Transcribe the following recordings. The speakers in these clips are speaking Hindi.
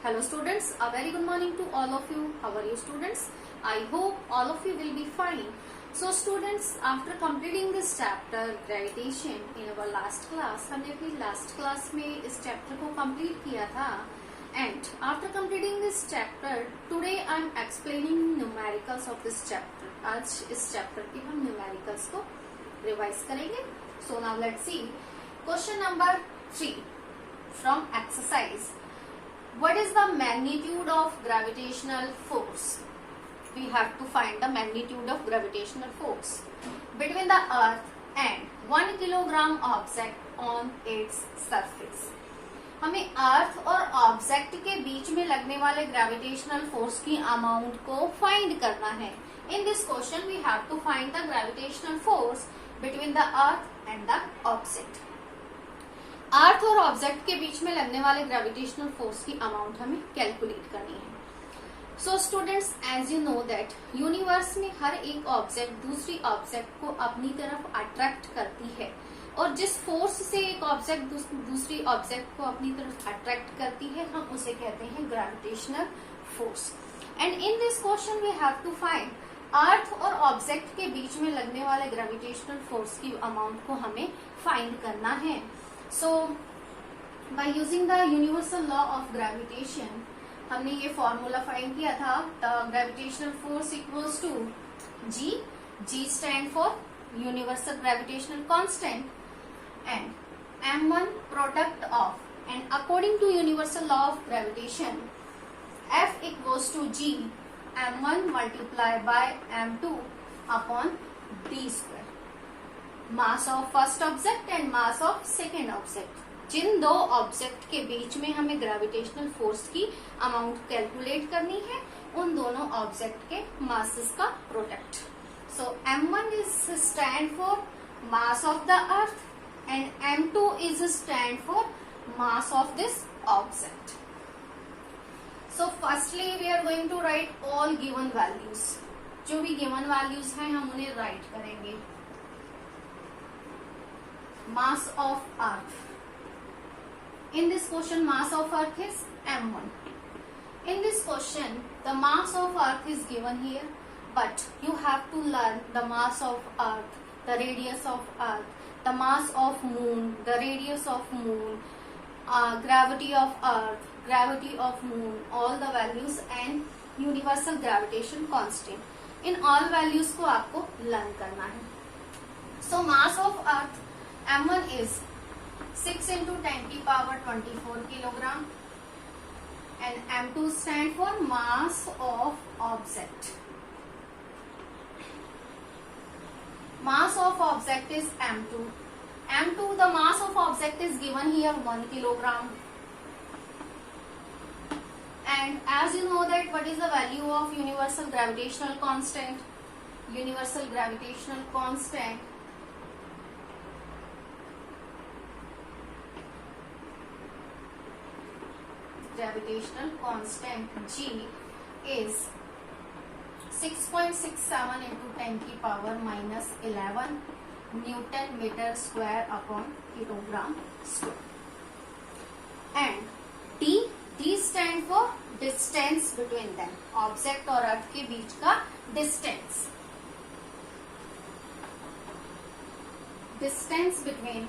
Hello students, a very good morning to all of you. How are you students? I hope all of you will be fine. So students, after completing this chapter gravitation in our last class, हमने अपनी last class में इस chapter को complete किया था. And after completing this chapter, today I am explaining numericals of this chapter. आज इस chapter के हम numericals को revise करेंगे. So now let's see. Question number 3 from exercise. What is the magnitude of gravitational force? We have to find the magnitude of gravitational force between the earth and 1 kilogram object on its surface. हमें अर्थ और ऑब्जेक्ट के बीच में लगने वाले ग्रेविटेशनल फोर्स की अमाउंट को फाइंड करना है. In this question we have to find the gravitational force between the earth and the object. Earth और ऑब्जेक्ट के बीच में लगने वाले ग्रेविटेशनल फोर्स की अमाउंट हमें कैलकुलेट करनी है. So students, as you know that universe में हर एक ऑब्जेक्ट दूसरी ऑब्जेक्ट को अपनी तरफ अट्रैक्ट करती है, और जिस फोर्स से एक ऑब्जेक्ट दूसरी ऑब्जेक्ट को अपनी तरफ अट्रैक्ट करती है हम उसे कहते हैं gravitational force. And in this question we have to find earth और ऑब्जेक्ट के बीच में लगने वाले ग्रेविटेशनल फोर्स की अमाउंट को हमें फाइंड करना है. So, by using the universal law of gravitation, हमने ये फॉर्मूला फाइंड किया था. The gravitational force equals to G. G stand for universal gravitational constant, and M1 product of. And according to universal law of gravitation, F equals to G M1 multiplied by M2 upon D square. Mass of first object and mass of second object. जिन दो ऑब्जेक्ट के बीच में हमें ग्रेविटेशनल फोर्स की अमाउंट कैलकुलेट करनी है, उन दोनों ऑब्जेक्ट के मासेस का product. So M1 is stand for mass of the earth and M2 is stand for mass of this object. So firstly we are going to write all given values. जो भी गिवन वैल्यूज हैं हम उन्हें राइट करेंगे. Mass of Earth. In this question, mass of Earth is M1. In this question, the mass of Earth is given here, but you have to learn the mass of Earth, the radius of Earth, the mass of Moon, the radius of Moon, gravity of Earth, gravity of Moon, all the values and universal gravitation constant. In all values को आपको learn करना है. So mass of Earth M1 is 6 into 10 to the power 24 kilogram, and M2 stand for mass of object. Mass of object is M2. M2, the mass of object is given here 1 kilogram. And as you know that what is the value of universal gravitational constant? Universal gravitational constant G is 6.67 into 10 to the power minus 11 Newton meter square upon kilogram square. And D stand for distance between them. Object और अर्थ के बीच का distance. Distance between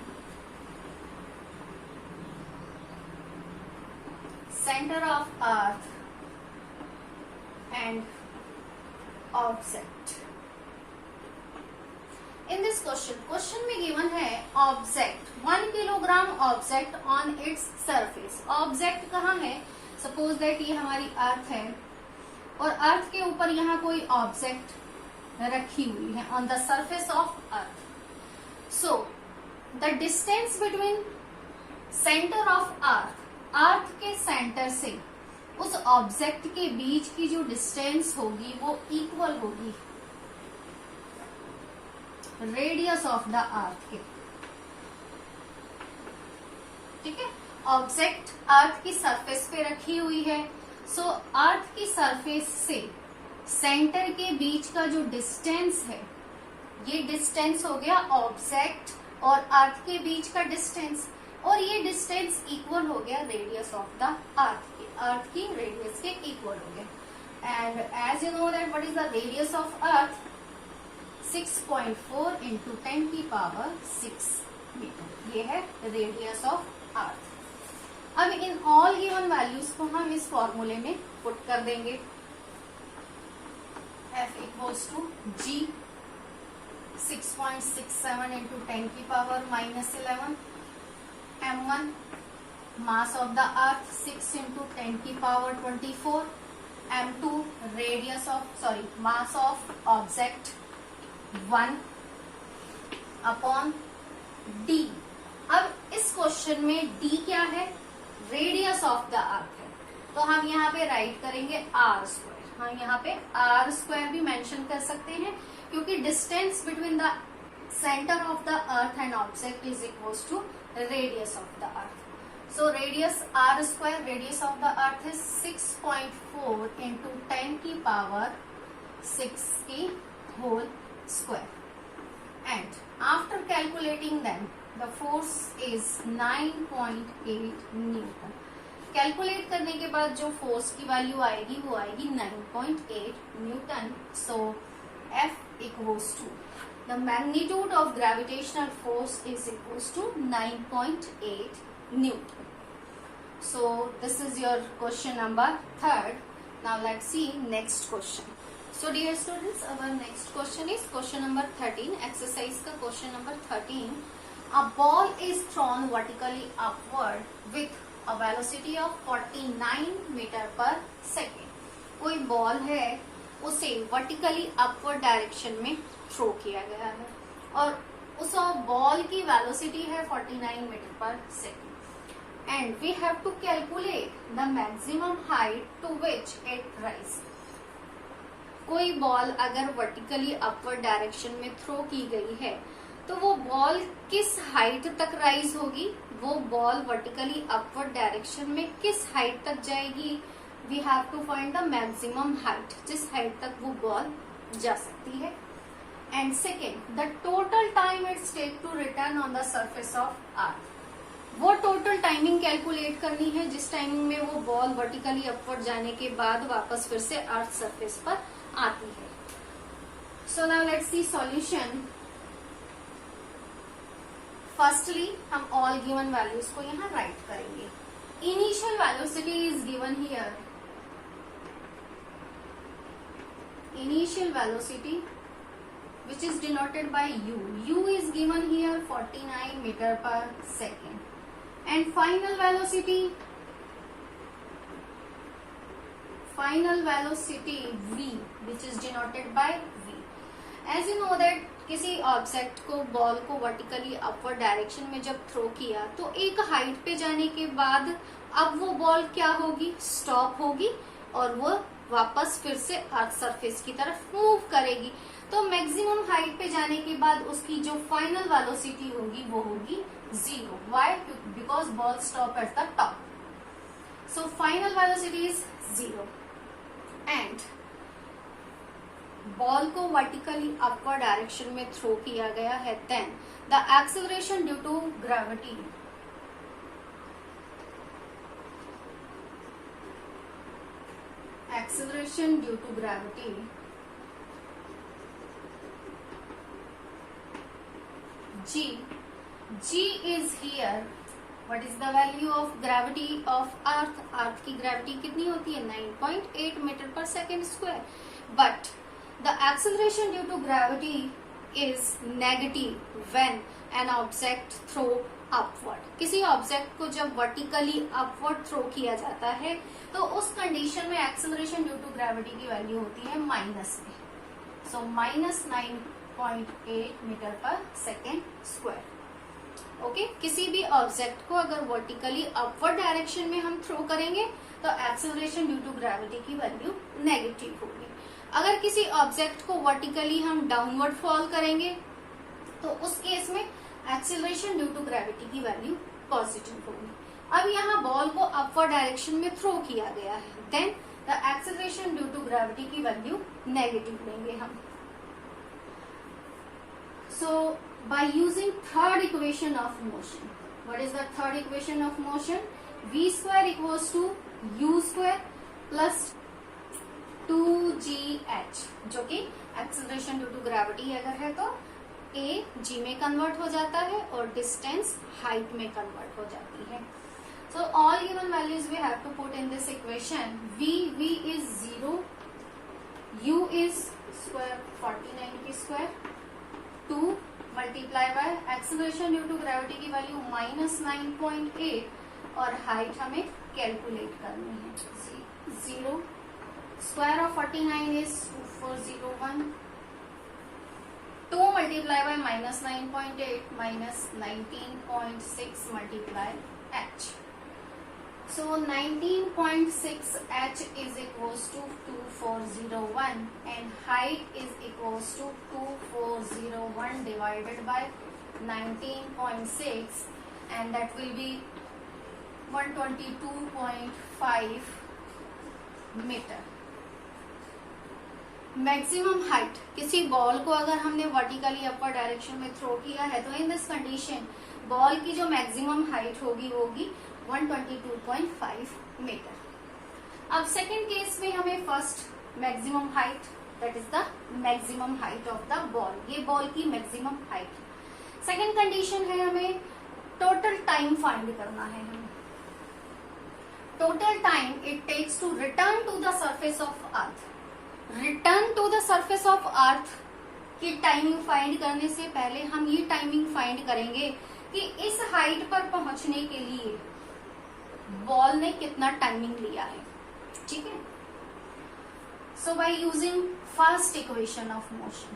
center of earth and object. In this question में given है object 1 kilogram object on its surface. object कहाँ है? suppose that ये हमारी अर्थ है और अर्थ के ऊपर यहाँ कोई ऑब्जेक्ट रखी हुई है on the surface of earth. So the distance between center of earth, अर्थ के सेंटर से उस ऑब्जेक्ट के बीच की जो डिस्टेंस होगी वो इक्वल होगी रेडियस ऑफ द अर्थ के. ठीक है, ऑब्जेक्ट अर्थ की सरफेस पे रखी हुई है. सो अर्थ की सरफेस से सेंटर के बीच का जो डिस्टेंस है, ये डिस्टेंस हो गया ऑब्जेक्ट और अर्थ के बीच का डिस्टेंस. और ये डिस्टेंस इक्वल हो गया रेडियस ऑफ द अर्थ की इक्वल हो गया। And as you know that what is the radius of earth, 6.4 into 10 की पावर 6 मीटर, ये है रेडियस ऑफ अर्थ। अब इन ऑल गिवन वैल्यूज को हम इस फॉर्मूले में पुट कर देंगे। F equals to G 6.67 into 10 की power -11, M1 mass of the earth 6 into 10 की power 24, M2 radius of mass of object 1 upon D। अब इस क्वेश्चन में D क्या है, रेडियस ऑफ द अर्थ है, तो हम यहाँ पे राइट करेंगे R स्क्वायर। हम यहाँ पे R स्क्वायर भी मेंशन कर सकते हैं क्योंकि distance between the centre of the earth and object is equals to radius of the earth. So radius R square, radius of the earth is 6.4 into 10 की पावर 6 की whole square. And after calculating them the force is 9.8 newton. Calculate करने के बाद जो फोर्स की वैल्यू आएगी वो आएगी 9.8 newton. So F equals to the magnitude of gravitational force is equals to 9.8 newton. So this is your question number 3rd। Now let's see next question. So dear students, our next question is question number 13, exercise का question number 13. A ball is thrown vertically upward with a velocity of 49 meter per second. कोई बॉल है, उसे वर्टिकली अपवर्ड डायरेक्शन में थ्रो किया गया है और उस बॉल की वेलोसिटी है 49 metre per second and we have to calculate the maximum height to which it rise. कोई बॉल अगर वर्टिकली अपवर्ड डायरेक्शन में थ्रो की गई है तो वो बॉल किस हाइट तक राइज होगी, वो बॉल वर्टिकली अपवर्ड डायरेक्शन में किस हाइट तक जाएगी। We have to find the maximum height, जिस हाइट तक वो बॉल जा सकती है। And second, the total time it's take to return on the surface of earth. वो टोटल टाइमिंग कैलकुलेट करनी है जिस टाइमिंग में वो बॉल वर्टिकली अपवर्ड जाने के बाद वापस फिर से अर्थ सरफेस पर आती है। So now let's C solution. Firstly हम ऑल गिवन वैल्यूज को यहाँ राइट करेंगे। Initial velocity is given here, initial velocity which is denoted by u. u is given here 49 meter per second. And final velocity v, which is denoted by v. As you know that किसी ऑब्जेक्ट को, बॉल को वर्टिकली अपवर्ड डायरेक्शन में जब थ्रो किया तो एक हाइट पे जाने के बाद अब वो बॉल क्या होगी, स्टॉप होगी और वो वापस फिर से अर्थ सरफेस की तरफ मूव करेगी। तो मैक्सिमम हाइट पे जाने के बाद उसकी जो फाइनल वेलोसिटी होगी वो होगी 0। Why? Because ball stop at the top. So final velocity is 0 and ball को वर्टिकली अपवर्ड डायरेक्शन में थ्रो किया गया है। Then the acceleration due to gravity, acceleration due to gravity g is here. What is the value of gravity of earth? earth की gravity कितनी होती है, 9.8 meter per second square. But the acceleration due to gravity is negative when an object throw upward. किसी ऑब्जेक्ट को जब वर्टिकली अपवर्ड थ्रो किया जाता है तो उस कंडीशन में एक्सेलरेशन ड्यू टू ग्रेविटी की वैल्यू होती है माइनस में। सो -9.8 meter per second square. Okay, किसी भी ऑब्जेक्ट को अगर वर्टिकली अपवर्ड डायरेक्शन में हम थ्रो करेंगे तो एक्सेलरेशन ड्यू टू ग्रेविटी की वैल्यू नेगेटिव होगी। अगर किसी ऑब्जेक्ट को वर्टिकली हम डाउनवर्ड फॉल करेंगे तो उस केस में एक्सेलरेशन ड्यू टू ग्रेविटी की वैल्यू पॉजिटिव होगी। अब यहाँ बॉल को अपवर्ड डायरेक्शन में थ्रो किया गया है, then the acceleration due to gravity की वैल्यू नेगेटिव लेंगे हम। So by using third equation of motion, what is the third equation of motion? v square equals to u square plus 2gh, जो कि एक्सेलरेशन ड्यू टू ग्रेविटी अगर है तो a g में कन्वर्ट हो जाता है और डिस्टेंस हाइट में कन्वर्ट हो जाती है. So all given values we have to put in this equation. V is 0, U is square 49 की square, 2 multiply by acceleration due to gravity की वैल्यू -9.8 और हाइट हमें कैलकुलेट करनी है. 0 square of 49 is 2401. 2 multiply by -9.8 minus 19.6 multiply h. So 19.6 h is equals to 2401 and height is equals to 2401 divided by 19.6 and that will be 122.5 meter. Maximum height किसी बॉल को अगर हमने वर्टिकली अपर डायरेक्शन में थ्रो किया है तो इन दिस कंडीशन बॉल की जो मैक्सिमम हाइट होगी वो होगी 122.5 मीटर. अब सेकंड केस में हमें first maximum height, that is the maximum height of the ball, ये बॉल की मैक्सिमम हाइट. सेकंड कंडीशन है हमें टोटल टाइम फाइंड करना है. हमें total time it takes to return to the surface of earth. Return to the surface of earth की टाइमिंग फाइंड करने से पहले हम ये टाइमिंग फाइंड करेंगे कि इस हाइट पर पहुंचने के लिए बॉल ने कितना टाइमिंग लिया है. ठीक है. So by using first equation of motion,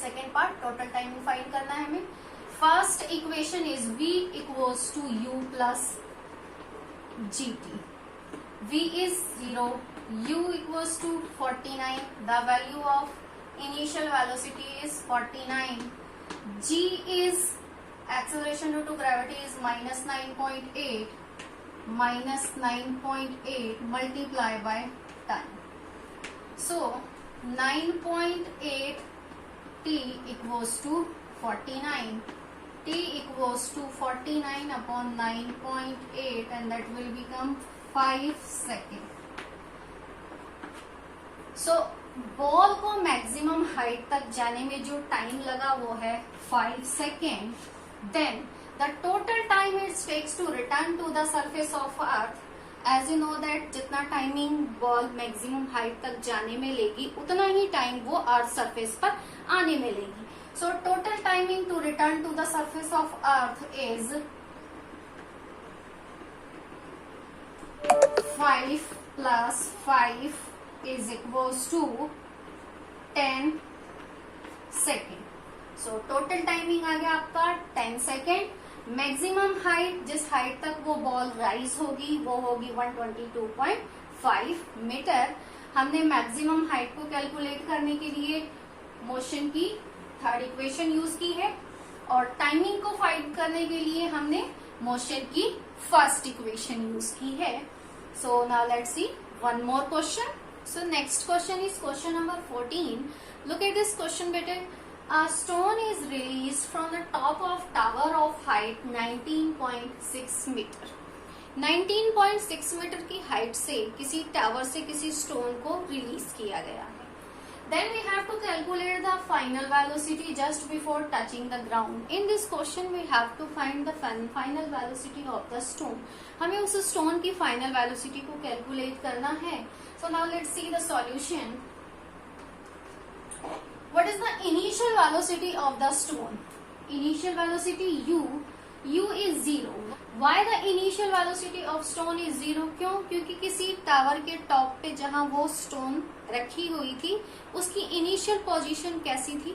second part total timing find करना है हमें. First equation is v equals to u plus gt. v is 0, u equals to 49, the value of initial velocity is 49, g is acceleration due to gravity is -9.8 multiply by time. So 9.8 t equals to 49, t equals to 49 upon 9.8 and that will become 5 seconds. So ball को मैक्सिमम हाइट तक जाने में जो टाइम लगा वो है 5 second. Then the total time it takes to return to the surface of earth. As you know that जितना टाइमिंग बॉल मैक्सिमम हाइट तक जाने में लेगी उतना ही टाइम वो अर्थ सरफेस पर आने में लेगी. So total timing to return to the surface of earth is 5 plus 5 is equals to 10 second. So total timing आ गया आपका 10 सेकेंड. मैक्सिमम हाइट, जिस हाइट तक वो बॉल राइज होगी वो होगी 122.5 मीटर. हमने मैक्सिमम हाइट को कैलकुलेट करने के लिए मोशन की थर्ड इक्वेशन यूज की है और टाइमिंग को फाइंड करने के लिए हमने मोशन की फर्स्ट इक्वेशन यूज की है. So now let's C one more question. So next question is question number 14. Look at this question better. A stone is released from the top of tower of height 19.6 meter. 19.6 metre की हाइट से किसी टावर से किसी स्टोन को रिलीज किया गया है. Then we have to calculate the final velocity just before touching the ground. In this question we have to find the final velocity of the stone. हमें उस स्टोन की फाइनल वेलोसिटी को कैलकुलेट करना है. So now let's see the solution. What is the initial velocity of the stone? Initial velocity u is 0. Why the initial velocity of stone is 0? क्यों? क्योंकि किसी टावर के टॉप पे जहां वो स्टोन रखी हुई थी उसकी इनिशियल पोजीशन कैसी थी?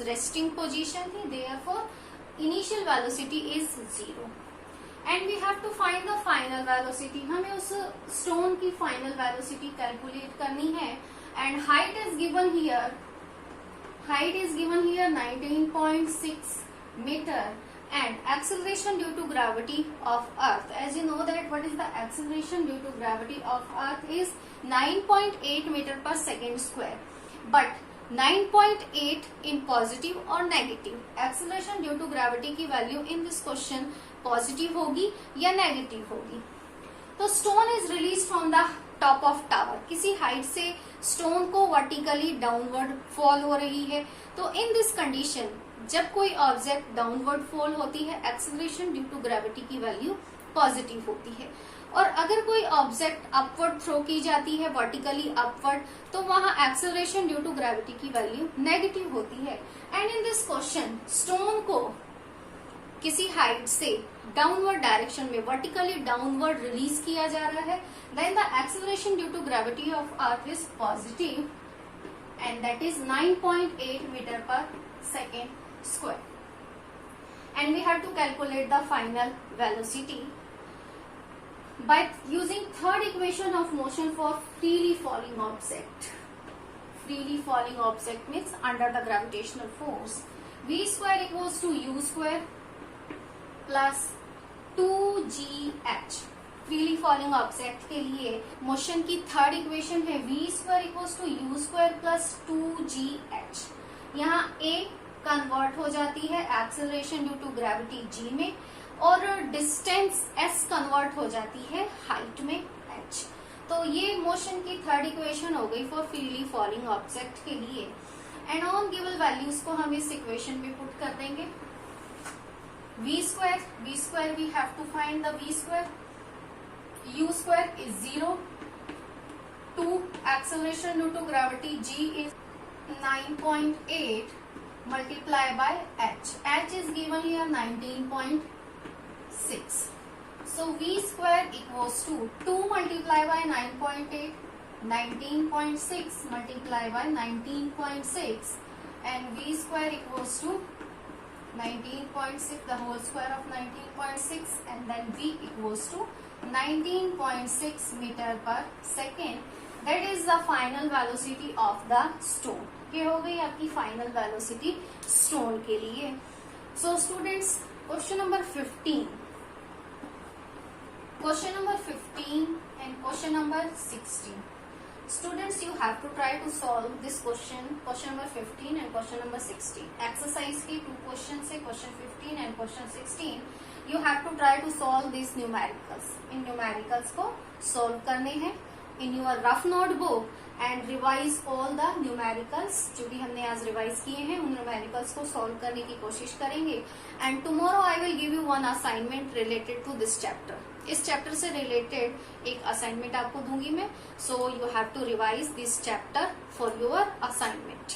रेस्टिंग पोजीशन थी. Therefore initial velocity is 0. And we have to find the final velocity. हमें उस स्टोन की फाइनल वेलोसिटी कैलकुलेट करनी है. And height is given here. Height is given here 19.6 meter. And acceleration due to gravity of Earth. As you know that what is the acceleration due to gravity of Earth is 9.8 meter per second square. But 9.8 in positive or negative. Acceleration due to gravity की value in this question positive होगी या नेगेटिव होगी. तो stone is release from the top of tower, किसी हाइट से स्टोन को वर्टिकली डाउनवर्ड फॉल हो रही है। तो इन दिस कंडीशन जब कोई ऑब्जेक्ट डाउनवर्ड फॉल होती है, एक्सेलरेशन ड्यू टू ग्रेविटी की वैल्यू पॉजिटिव होती है। और अगर कोई ऑब्जेक्ट अपवर्ड थ्रो की जाती है वर्टिकली अपवर्ड, तो वहां एक्सेलरेशन ड्यू टू ग्रेविटी की वैल्यू नेगेटिव होती है। And in this question stone को किसी हाइट से डाउनवर्ड डायरेक्शन में वर्टिकली डाउनवर्ड रिलीज किया जा रहा है, then the acceleration due to gravity of earth is positive and that is 9.8 meter per second square. And we have to calculate the final velocity by using third equation of motion for freely falling object. Freely falling object means under the gravitational force. V square equals to U square plus 2gh. Freely falling object के लिए मोशन की थर्ड इक्वेशन है V square equals to U square plus 2gh. यहाँ A कन्वर्ट हो जाती है acceleration due to gravity G में, और डिस्टेंस s कन्वर्ट हो जाती है हाइट में h। तो ये मोशन की थर्ड इक्वेशन हो गई फॉर फ्रीली फॉलिंग ऑब्जेक्ट के लिए। एंड ऑन गिवन वैल्यूज को हम इस इक्वेशन में पुट कर देंगे। v square we have to find the v square, u square is 0, 2 acceleration due to gravity g is 9.8 multiply by h is given here 19.6. So V square equals to 2 multiply by 9.8, 19.6 multiply by 19.6, and V square equals to 19.6, the whole square of 19.6, and then V equals to 19.6 meter per second. That is the final velocity of the stone. ये हो गई आपकी फाइनल वेलोसिटी स्टोन के लिए। So students, question number 15 and question number 16. Students, you have to try to solve this question number 15 and question number 16. Exercise के 2 questions है, question 15 and question 16. You have to try to solve these numericals. In numericals को solve करने हैं in your rough notebook and revise all the numericals जो भी हमने आज रिवाइज किए हैं, उन numericals को solve करने की कोशिश करेंगे। And tomorrow I will give you one assignment related to this chapter. इस चैप्टर से रिलेटेड एक असाइनमेंट आपको दूंगी मैं, so you have to revise this chapter for your assignment.